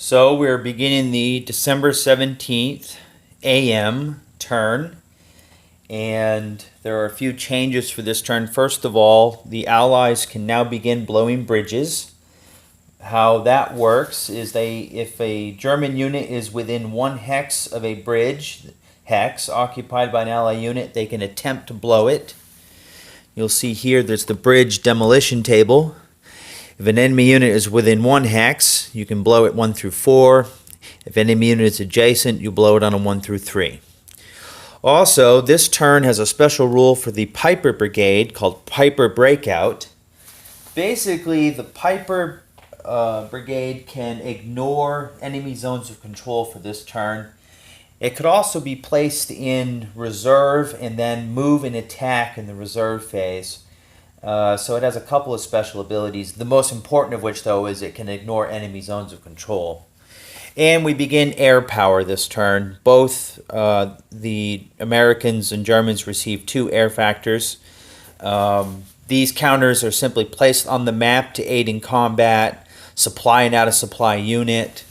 So we're beginning the December 17th AM turn, and there are a few changes for this turn. First of all, the Allies can now begin blowing bridges. How that works is if a German unit is within 1 hex of a bridge, hex occupied by an Ally unit, they can attempt to blow it. You'll see here there's the bridge demolition table. If an enemy unit is within 1 hex, you can blow it 1 through 4. If an enemy unit is adjacent, you blow it on a 1 through 3. Also, this turn has a special rule for the Piper Brigade called Piper Breakout. Basically, the Piper Brigade can ignore enemy zones of control for this turn. It could also be placed in reserve and then move and attack in the reserve phase. So it has a couple of special abilities, the most important of which, though, is it can ignore enemy zones of control. And we begin air power this turn. Both the Americans and Germans receive 2 air factors. These counters are simply placed on the map to aid in combat, supply and out-of-supply unit,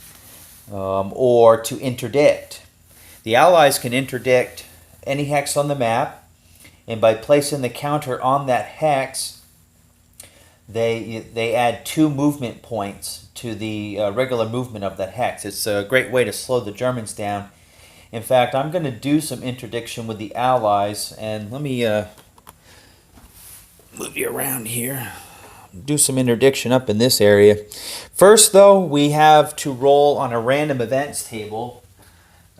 or to interdict. The Allies can interdict any hex on the map, and by placing the counter on that hex, they add 2 movement points to the regular movement of that hex. It's a great way to slow the Germans down. In fact, I'm going to do some interdiction with the Allies, and let me move you around here. Do some interdiction up in this area. First, though, we have to roll on a random events table.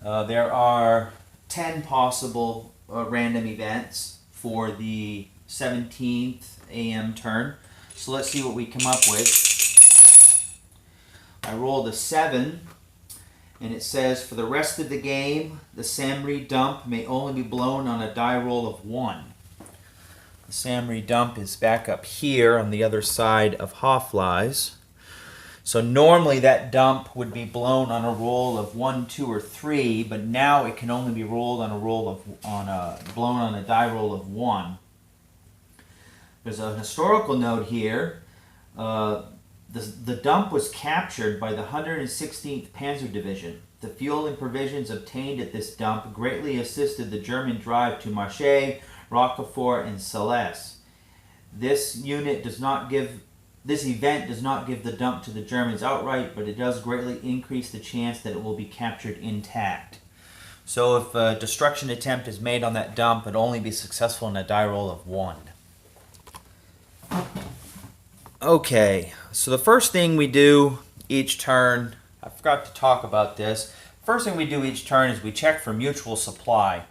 There are 10 possible random events for the 17th AM turn. So let's see what we come up with. I rolled a 7, and it says for the rest of the game, the Samri dump may only be blown on a die roll of 1. The Samri dump is back up here on the other side of Hofflei's. So normally that dump would be blown on a roll of 1, 2, or 3, but now it can only be rolled on a blown on a die roll of 1. There's a historical note here. The dump was captured by the 116th Panzer Division. The fuel and provisions obtained at this dump greatly assisted the German drive to Marche, Roquefort, and Céleste. This event does not give the dump to the Germans outright, but it does greatly increase the chance that it will be captured intact. So if a destruction attempt is made on that dump, it will only be successful in a die roll of 1. Okay, so the first thing we do each turn, I forgot to talk about this. First thing we do each turn is we check for mutual supply.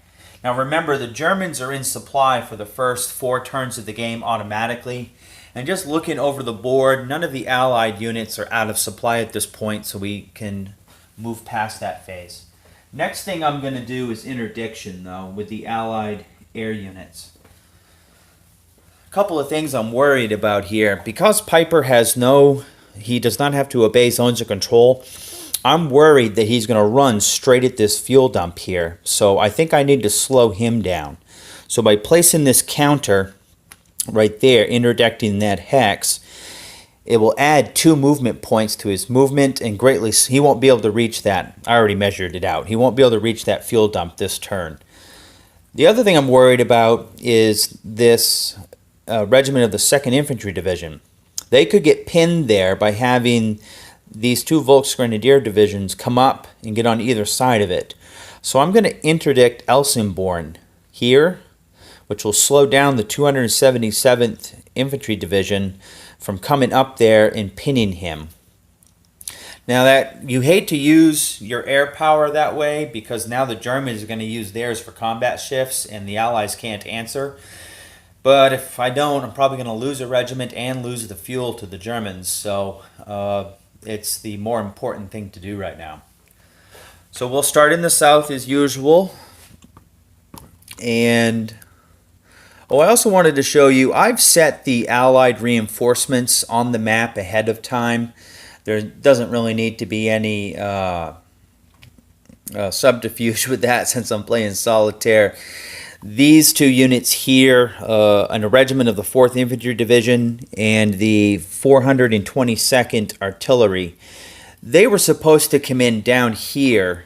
Now remember, the Germans are in supply for the first 4 turns of the game automatically. And just looking over the board, none of the Allied units are out of supply at this point, so we can move past that phase. Next thing I'm going to do is interdiction, though, with the Allied air units. A couple of things I'm worried about here. Because Piper he does not have to obey zones of control, I'm worried that he's going to run straight at this fuel dump here. So I think I need to slow him down. So by placing this counter right there, interdicting that hex, it will add 2 movement points to his movement, and he won't be able to reach that. I already measured it out. He won't be able to reach that fuel dump this turn. The other thing I'm worried about is this regiment of the 2nd Infantry Division. They could get pinned there by having these 2 Volksgrenadier divisions come up and get on either side of it. So I'm going to interdict Elsenborn here, which will slow down the 277th Infantry Division from coming up there and pinning him. Now that you hate to use your air power that way, because now the Germans are going to use theirs for combat shifts and the Allies can't answer. But if I don't, I'm probably going to lose a regiment and lose the fuel to the Germans. So it's the more important thing to do right now. So we'll start in the south as usual. And I also wanted to show you, I've set the Allied reinforcements on the map ahead of time. There doesn't really need to be any subterfuge with that since I'm playing solitaire. These 2 units here, a regiment of the 4th Infantry Division and the 422nd Artillery, They were supposed to come in down here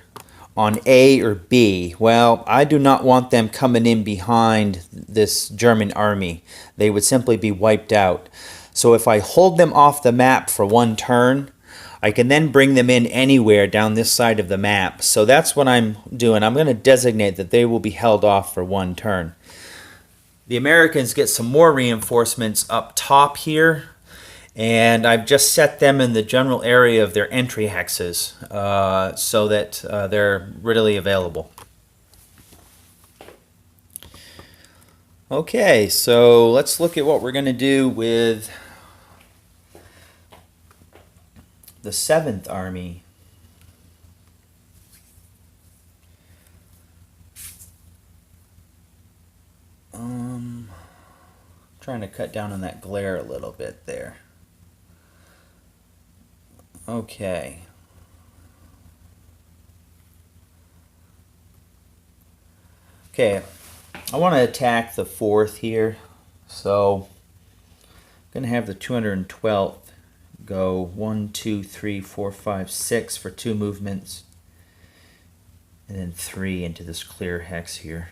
on A or B. Well, I do not want them coming in behind this German army. They would simply be wiped out. So if I hold them off the map for one turn, I can then bring them in anywhere down this side of the map. So that's what I'm doing. I'm going to designate that they will be held off for one turn. The Americans get some more reinforcements up top here, and I've just set them in the general area of their entry hexes so that they're readily available. Okay, so let's look at what we're going to do with the 7th Army. Trying to cut down on that glare a little bit there. Okay. Okay, I want to attack the 4th here, so I'm going to have the 212th go 1, 2, 3, 4, 5, 6 for 2 movements, and then 3 into this clear hex here.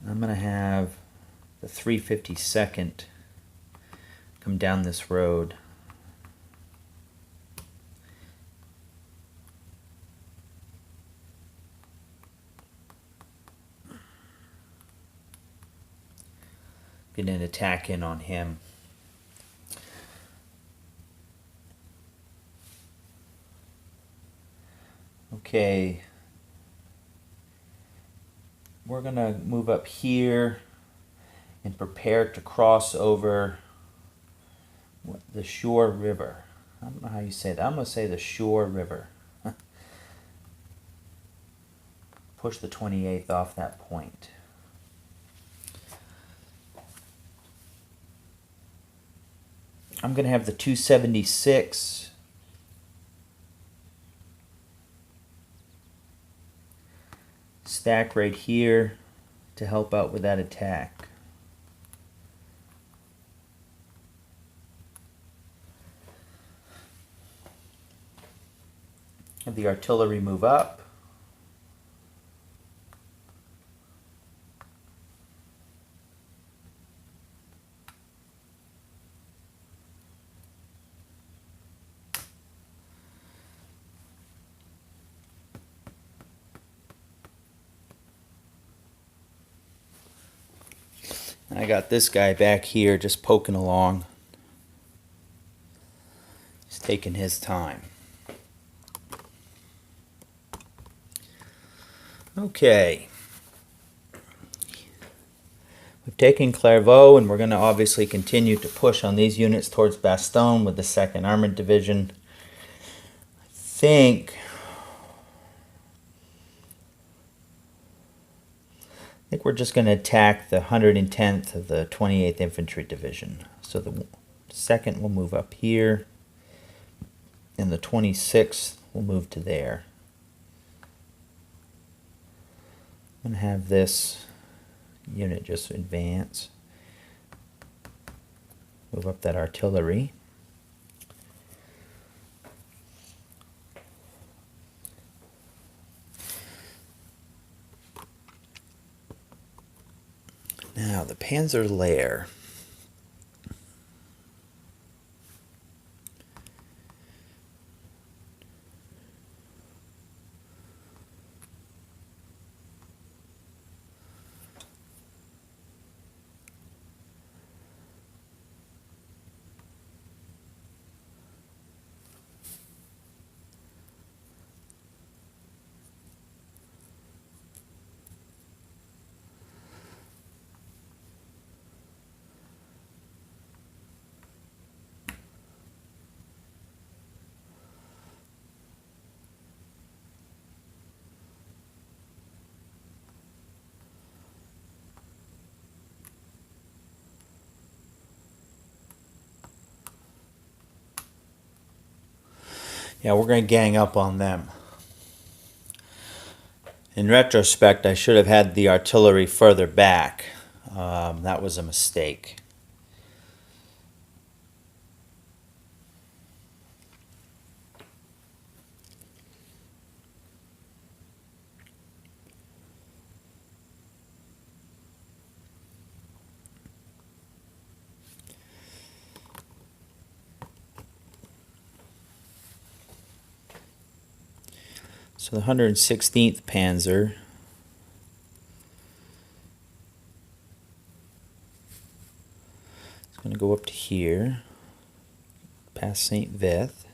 I'm going to have the 352nd come down this road. Get an attack in on him. Okay, we're going to move up here and prepare to cross over the Shore River. I don't know how you say that. I'm going to say the Shore River. Push the 28th off that point. I'm going to have the 276 stack right here to help out with that attack. Have the artillery move up. And I got this guy back here just poking along. He's taking his time. Okay. We've taken Clairvaux, and we're going to obviously continue to push on these units towards Bastogne with the 2nd Armored Division. I think we're just going to attack the 110th of the 28th Infantry Division. So the 2nd will move up here, and the 26th will move to there. I'm going to have this unit just advance. Move up that artillery. Now, the Panzer Lair. Yeah, we're going to gang up on them. In retrospect, I should have had the artillery further back. That was a mistake. So the 116th Panzer is going to go up to here, past St. Vith.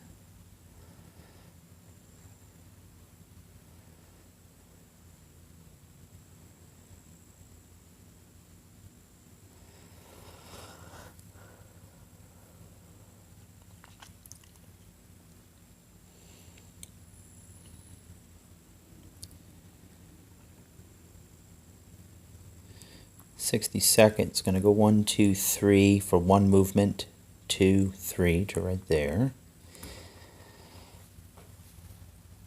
Is going to go 1, 2, 3 for one movement, 2, 3 to right there.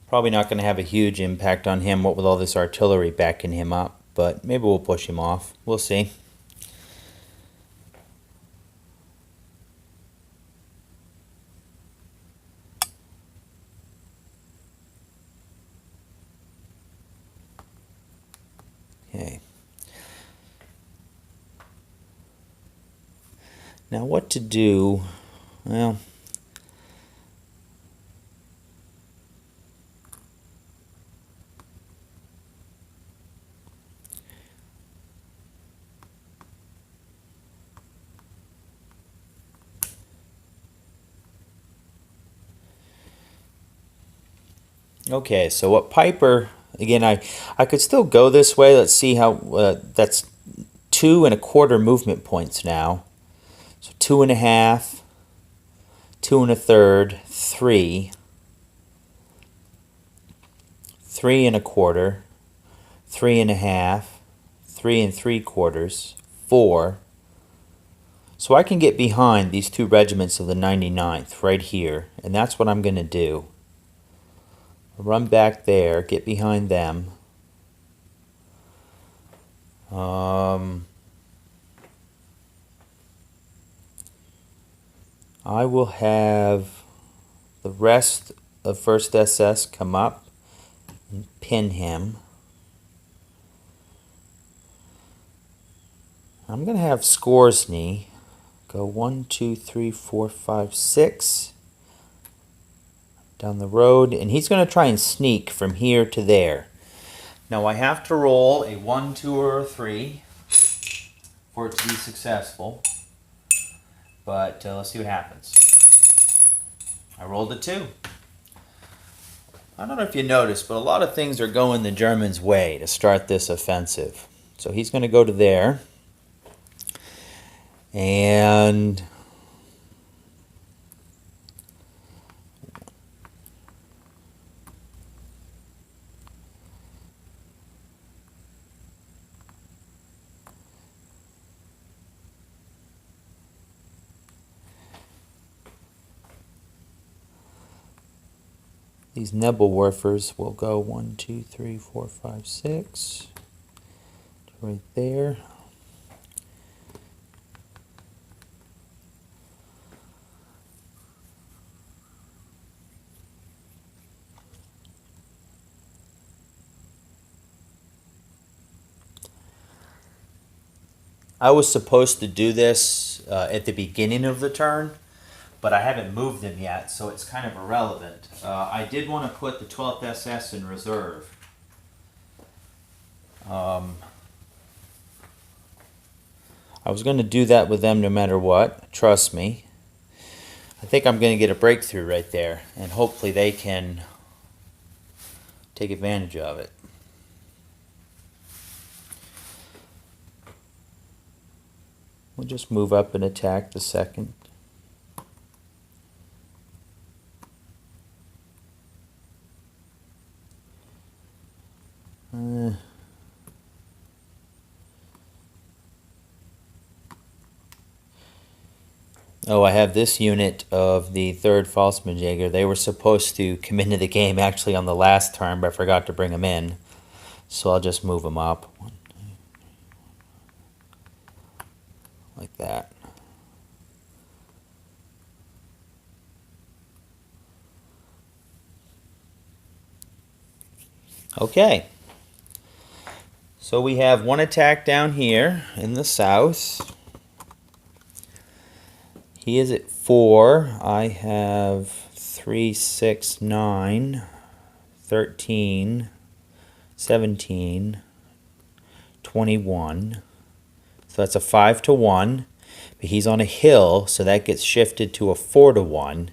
Probably not going to have a huge impact on him, what with all this artillery backing him up, but maybe we'll push him off. We'll see. Okay. Now what to do? Well, okay, so what Piper, again, I could still go this way. Let's see how, that's 2 1/4 movement points now. So 2 1/2, 2 1/3, 3, 3 1/4, 3 1/2, 3 3/4, 4. So I can get behind these 2 regiments of the 99th right here, and that's what I'm going to do. Run back there, get behind them. I will have the rest of 1st SS come up and pin him. I'm going to have Scoresny go 1, 2, 3, 4, 5, 6 down the road, and he's going to try and sneak from here to there. Now I have to roll a 1, 2, or a 3 for it to be successful, but let's see what happens. I rolled a 2. I don't know if you noticed, but a lot of things are going the Germans' way to start this offensive. So he's going to go to there, and these Nebelwerfers will go 1, 2, 3, 4, 5, 6 right there. I was supposed to do this at the beginning of the turn, but I haven't moved them yet, so it's kind of irrelevant. I did want to put the 12th SS in reserve. I was going to do that with them no matter what, trust me. I think I'm going to get a breakthrough right there, and hopefully they can take advantage of it. We'll just move up and attack the 2nd. Oh, I have this unit of the 3rd Pfalzmannjäger. They were supposed to come into the game actually on the last turn, but I forgot to bring them in. So I'll just move them up. Like that. Okay. So we have one attack down here in the south. He is at 4. I have 3, 6, 9, 13, 17, 21. So that's a 5 to 1. But he's on a hill, so that gets shifted to a 4 to 1.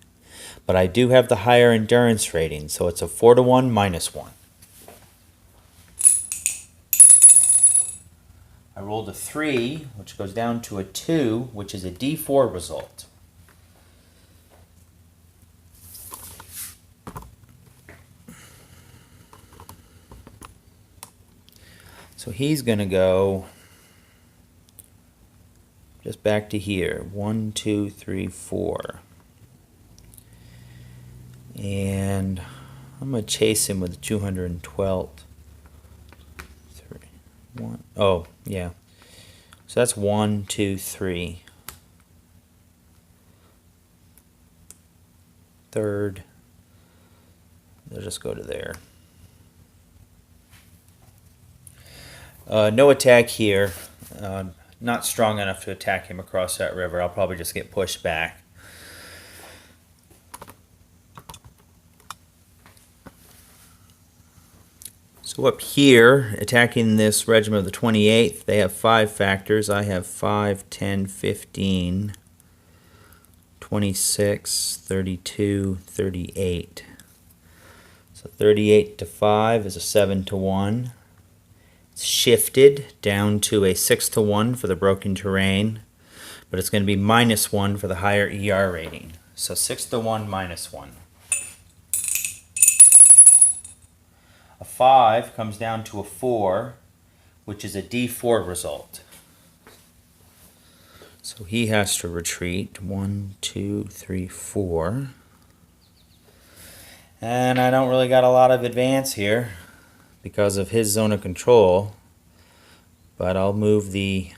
But I do have the higher endurance rating, so it's a 4 to 1 minus 1. I rolled a 3, which goes down to a 2, which is a D4 result. So he's going to go just back to here. 1, 2, 3, 4. And I'm going to chase him with the 212th. 3, 1. Oh, yeah. So that's 1, 2, 3. Third. They'll just go to there. No attack here. Not strong enough to attack him across that river. I'll probably just get pushed back. So up here, attacking this regiment of the 28th, they have 5 factors. I have 5, 10, 15, 26, 32, 38. So 38 to 5 is a 7 to 1. It's shifted down to a 6 to 1 for the broken terrain, but it's going to be minus 1 for the higher ER rating. So 6 to 1 minus 1. A 5 comes down to a 4, which is a D4 result. So he has to retreat. 1, 2, 3, 4. And I don't really got a lot of advance here because of his zone of control, but I'll move the...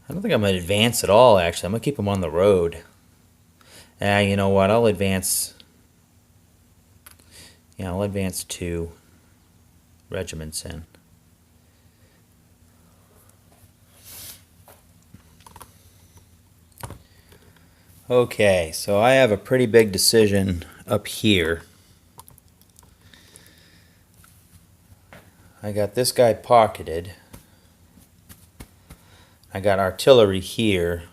I don't think I'm going to advance at all, actually. I'm going to keep him on the road. You know what, I'll advance... Yeah, I'll advance 2 regiments in. Okay, so I have a pretty big decision up here. I got this guy pocketed. I got artillery here.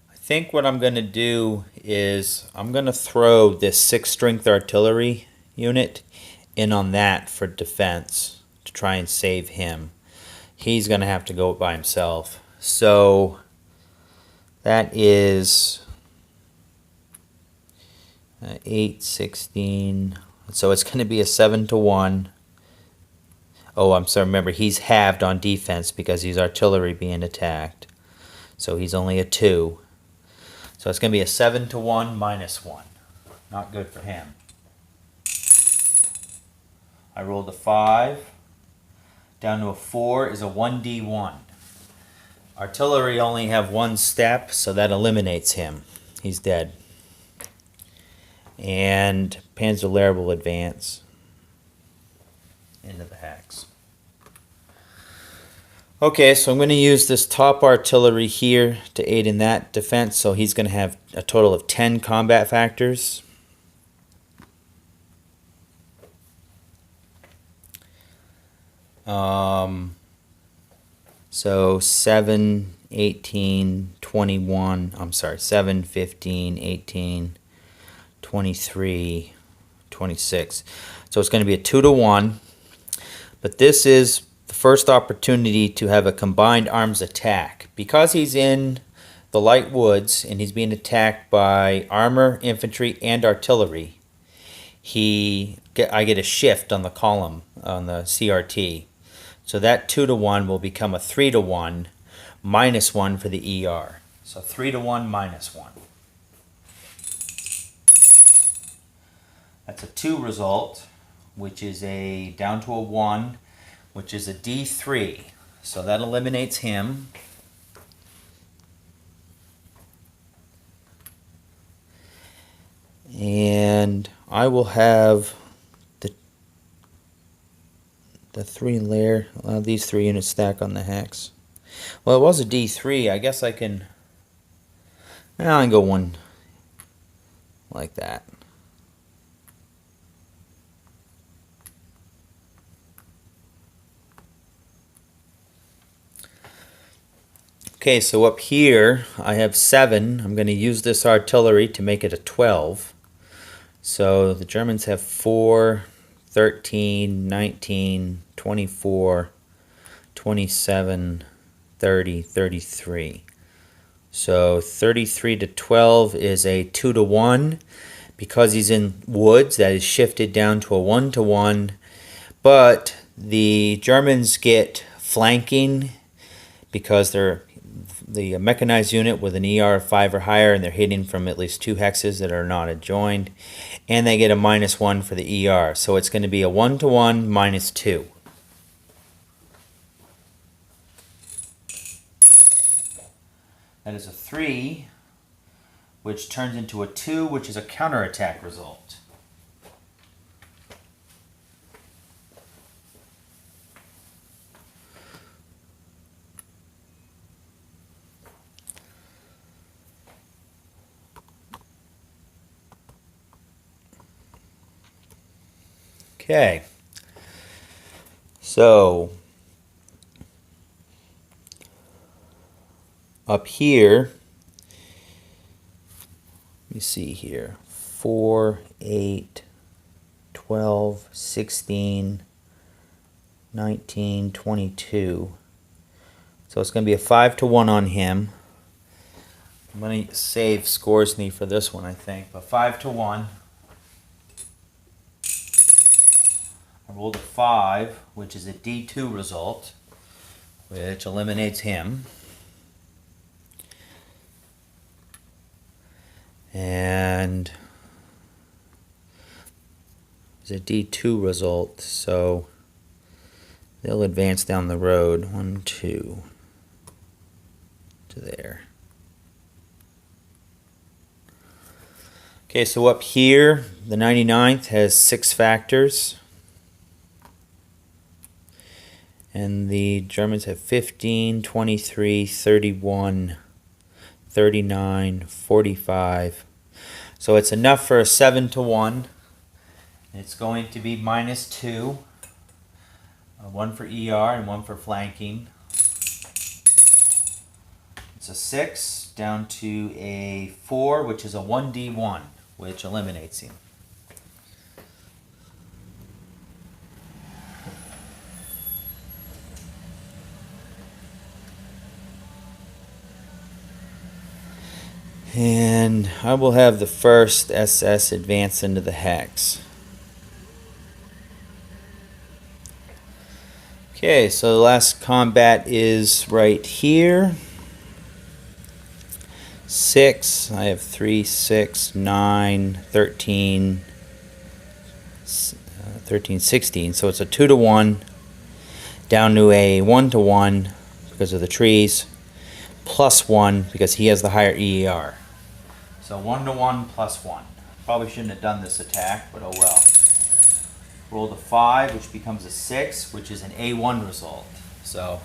I think what I'm going to do is I'm going to throw this 6 strength artillery unit in on that for defense to try and save him. He's going to have to go by himself. So that is 8, 16. So it's going to be a 7 to 1. Oh, I'm sorry. Remember, he's halved on defense because he's artillery being attacked. So he's only a 2. So it's going to be a 7 to 1 minus 1. Not good for him. I rolled a 5. Down to a 4 is a 1d1. Artillery only have 1 step, so that eliminates him. He's dead. And Panzer will advance into the hacks. Okay, so I'm going to use this top artillery here to aid in that defense, so he's going to have a total of 10 combat factors. So 7, 18, 21, I'm sorry, 7, 15, 18, 23, 26. So it's going to be a 2 to 1, but this is the first opportunity to have a combined arms attack. Because he's in the light woods and he's being attacked by armor, infantry, and artillery, I get a shift on the column on the CRT. So that 2 to 1 will become a 3 to 1 minus 1 for the ER. So 3 to 1 minus 1. That's a 2 result, which is a down to a 1, which is a D3. So that eliminates him. And I will have the 3 layer, allow these 3 units stack on the hex. Well, it was a D3. I guess I can... And I'll go one like that. Okay, so up here I have 7. I'm going to use this artillery to make it a 12. So the Germans have 4, 13, 19, 24, 27, 30, 33. So 33 to 12 is a 2 to 1. Because he's in woods, that is shifted down to a 1 to 1. But the Germans get flanking because they're the mechanized unit with an ER of 5 or higher, and they're hitting from at least 2 hexes that are not adjoined, and they get a -1 for the ER. So it's going to be a 1 to 1 -2. That is a 3, which turns into a 2, which is a counterattack result. Okay, so up here, let me see here, 4, 8, 12, 16, 19, 22. So it's going to be a 5 to 1 on him. I'm going to save Scoresny for this one, I think, but 5 to 1. I rolled a 5, which is a D2 result, which eliminates him. And it's a D2 result, so they'll advance down the road. 1, 2 to there. Okay, so up here, the 99th has 6 factors. And the Germans have 15, 23, 31, 39, 45. So it's enough for a 7 to 1. It's going to be -2. 1 for ER and 1 for flanking. It's a 6 down to a 4, which is a 1D1, which eliminates him. And I will have the first SS advance into the hex. Okay, so the last combat is right here. 6, I have 3, 6, 9, 13, 13, 16. So it's a 2 to 1 down to a 1 to 1 because of the trees, +1 because he has the higher EER. So 1 to 1 +1. Probably shouldn't have done this attack, but oh well. Rolled a 5, which becomes a 6, which is an A1 result. So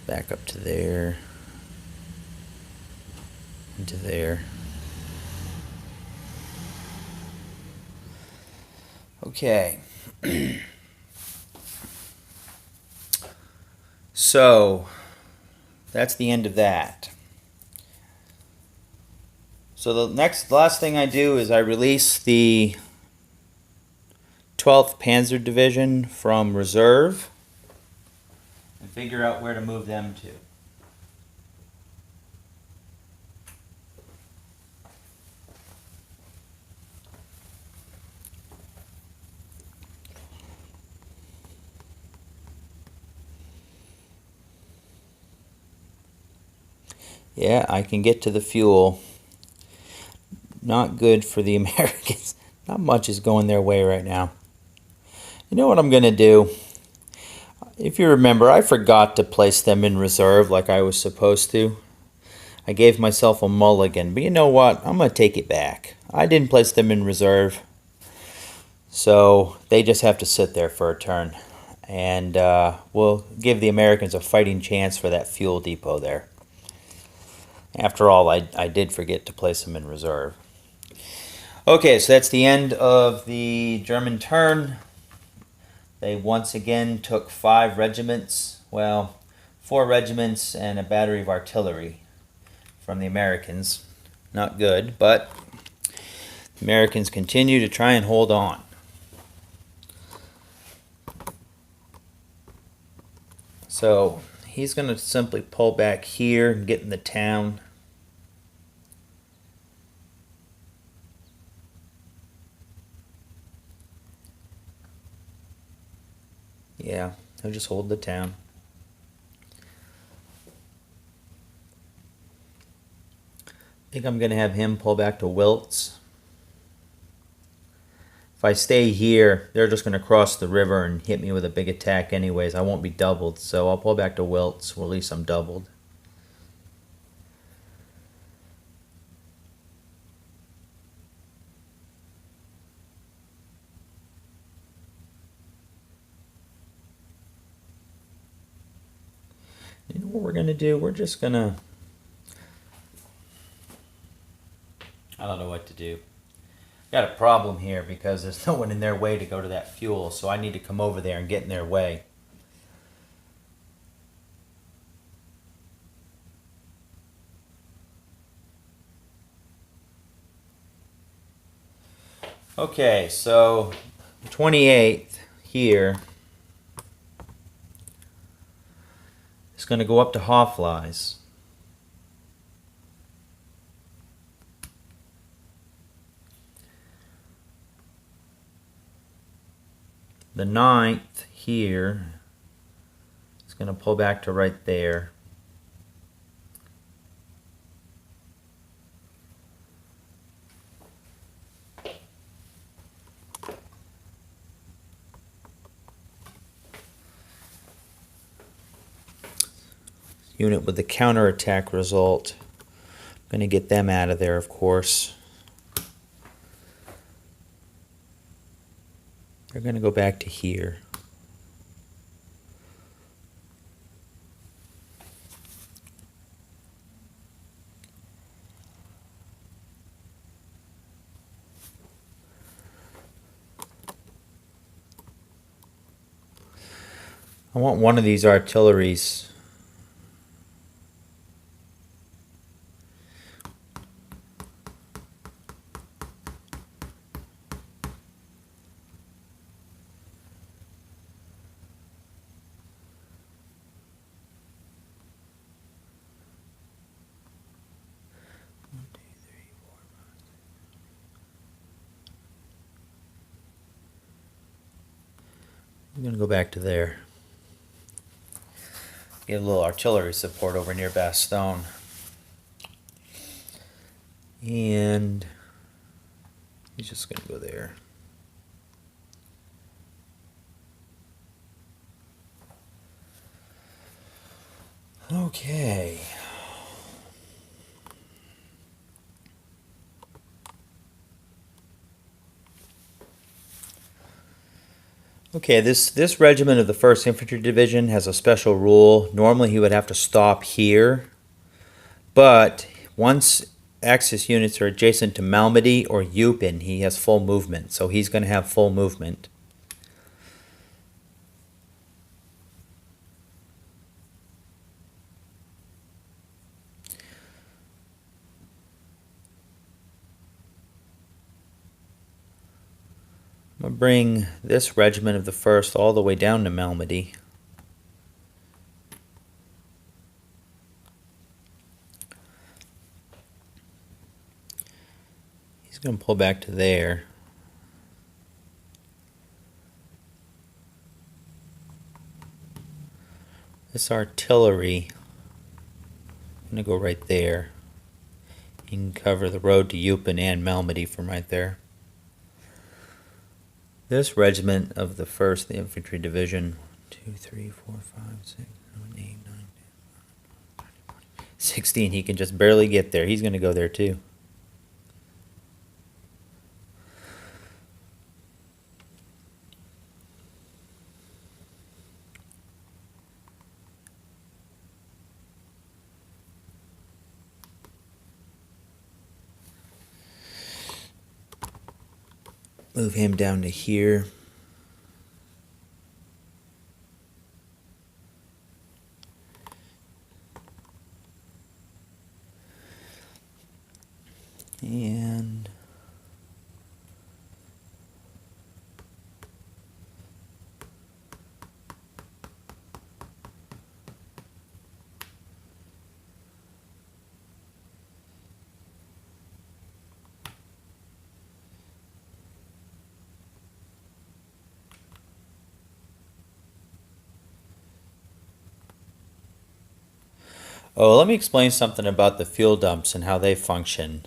back up to there, into there. Okay. So that's the end of that. So the last thing I do is I release the 12th Panzer Division from reserve and figure out where to move them to. Yeah, I can get to the fuel. Not good for the Americans. Not much is going their way right now. You know what I'm going to do? If you remember, I forgot to place them in reserve like I was supposed to. I gave myself a mulligan, but you know what? I'm going to take it back. I didn't place them in reserve, so they just have to sit there for a turn. and we'll give the Americans a fighting chance for that fuel depot there. After all, I did forget to place them in reserve. Okay, so that's the end of the German turn. They once again took 5 regiments, well, 4 regiments and a battery of artillery from the Americans. Not good, but the Americans continue to try and hold on. So he's going to simply pull back here and get in the town. Yeah, he'll just hold the town. I think I'm going to have him pull back to Wiltz. If I stay here, they're just going to cross the river and hit me with a big attack anyways. I won't be doubled, so I'll pull back to Wiltz, or at least I'm doubled. You know what we're going to do? We're just going to... I don't know what to do. Got a problem here because there's no one in their way to go to that fuel, so I need to come over there and get in their way. Okay, so 28th here is going to go up to Hoffleis. The 9th here is going to pull back to right there. Unit with the counterattack result. I'm going to get them out of there, of course. They're going to go back to here. I want one of these artilleries. I'm going to go back to there. Get a little artillery support over near Bastogne. And he's just going to go there. Okay. Okay, this regiment of the 1st Infantry Division has a special rule. Normally he would have to stop here, but once Axis units are adjacent to Malmedy or Eupen, he has full movement, so he's going to have full movement. I'm going to bring this regiment of the 1st all the way down to Malmedy. He's going to pull back to there. This artillery, I'm going to go right there. You can cover the road to Eupen and Malmedy from right there. This regiment of the 1st Infantry Division, 2, 3, 4, 5, 6, 7, 8, 9, 10, 16, he can just barely get there. He's going to go there too. Move him down to here. And let me explain something about the fuel dumps and how they function.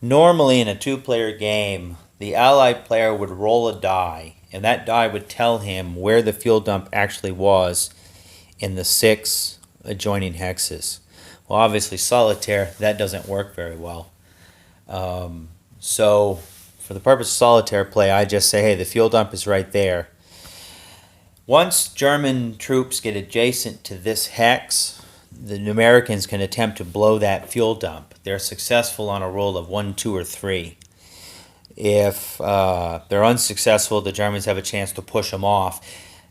Normally in a two-player game, the allied player would roll a die, and that die would tell him where the fuel dump actually was in the 6 adjoining hexes. Well, obviously solitaire, that doesn't work very well. So for the purpose of solitaire play, I just say, hey, the fuel dump is right there. Once German troops get adjacent to this hex, the Americans can attempt to blow that fuel dump. They're successful on a roll of 1, 2, or 3. If they're unsuccessful, the Germans have a chance to push them off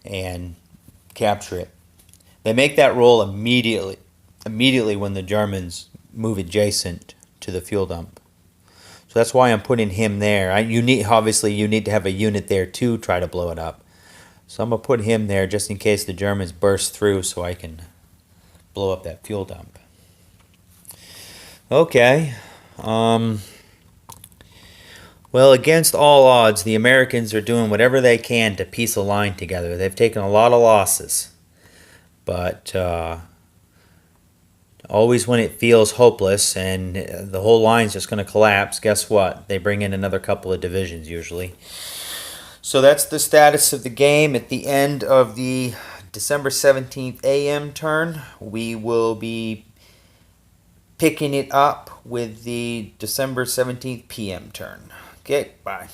and capture it. They make that roll immediately when the Germans move adjacent to the fuel dump. So that's why I'm putting him there. Obviously, you need to have a unit there to try to blow it up. So I'm going to put him there just in case the Germans burst through so I can blow up that fuel dump. Okay. Well, against all odds, the Americans are doing whatever they can to piece a line together. They've taken a lot of losses. But always when it feels hopeless and the whole line's just going to collapse, guess what? They bring in another couple of divisions usually. So that's the status of the game. At the end of the December 17th AM turn, we will be picking it up with the December 17th PM turn. Okay, bye.